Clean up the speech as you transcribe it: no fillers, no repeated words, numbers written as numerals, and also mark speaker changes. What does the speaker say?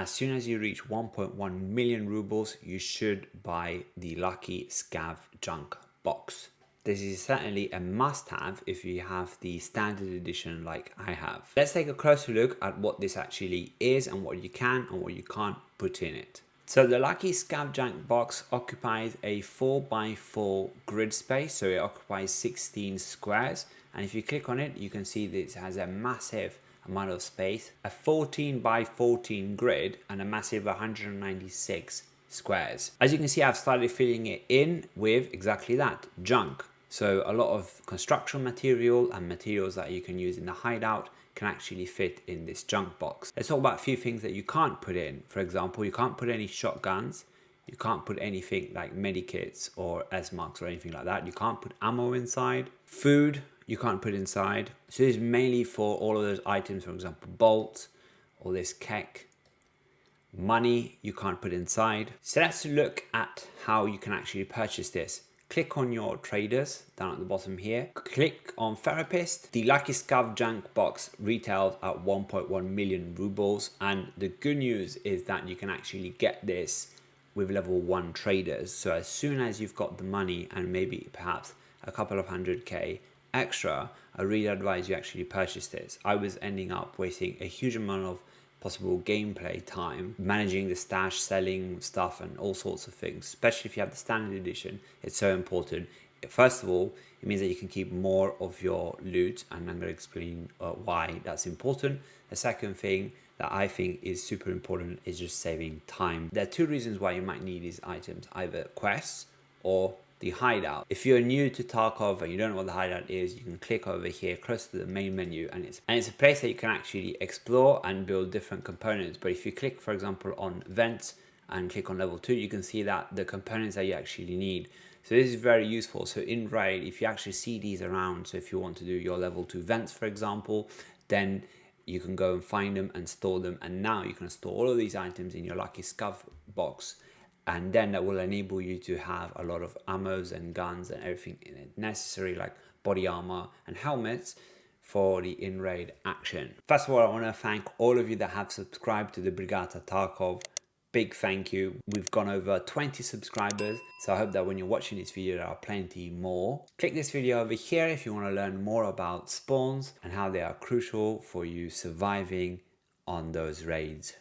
Speaker 1: As soon as you reach 1.1 million rubles, you should buy the lucky Scav Junk Box. This is certainly a must-have if you have the standard edition like I have. Let's take a closer look at what this actually is and what you can and what you can't put in it. So the lucky Scav Junk Box occupies a 4x4 grid space, so it occupies 16 squares, and if you click on it you can see that it has a massive amount of space, a 14x14 grid and a massive 196 squares. As you can see, I've started filling it in with exactly that, junk. So a lot of construction material and materials that you can use in the hideout can actually fit in this junk box. Let's talk about a few things that you can't put in. For example, you can't put any shotguns, you can't put anything like medikits or S-marks or anything like that. You can't put ammo inside. Food, you can't put inside. So this is mainly for all of those items, for example, bolts or this keg. Money, you can't put inside. So let's look at how you can actually purchase this. Click on your traders down at the bottom here. Click on therapist. The lucky Scav Junk Box retails at 1.1 million rubles. And the good news is that you can actually get this with level 1 traders. So as soon as you've got the money and maybe perhaps a couple of 100k extra, I really advise you actually purchase this. I was ending up wasting a huge amount of possible gameplay time managing the stash, selling stuff and all sorts of things, especially if you have the standard edition. It's so important. First of all, it means that you can keep more of your loot, and I'm going to explain why that's important. The second thing that I think is super important is just saving time. There are two reasons why you might need these items, either quests or the hideout. If you're new to Tarkov and you don't know what the hideout is, you can click over here close to the main menu, and it's a place that you can actually explore and build different components. But if you click, for example, on vents and click on level 2, you can see that the components that you actually need. So this is very useful. So in raid, if you actually see these around, so if you want to do your level 2 vents, for example, then you can go and find them and store them, and now you can store all of these items in your lucky Scav box. And then that will enable you to have a lot of ammos and guns and everything necessary, like body armor and helmets for the in-raid action. First of all, I want to thank all of you that have subscribed to the Brigata Tarkov. Big thank you. We've gone over 20 subscribers, so I hope that when you're watching this video there are plenty more. Click this video over here if you want to learn more about spawns and how they are crucial for you surviving on those raids.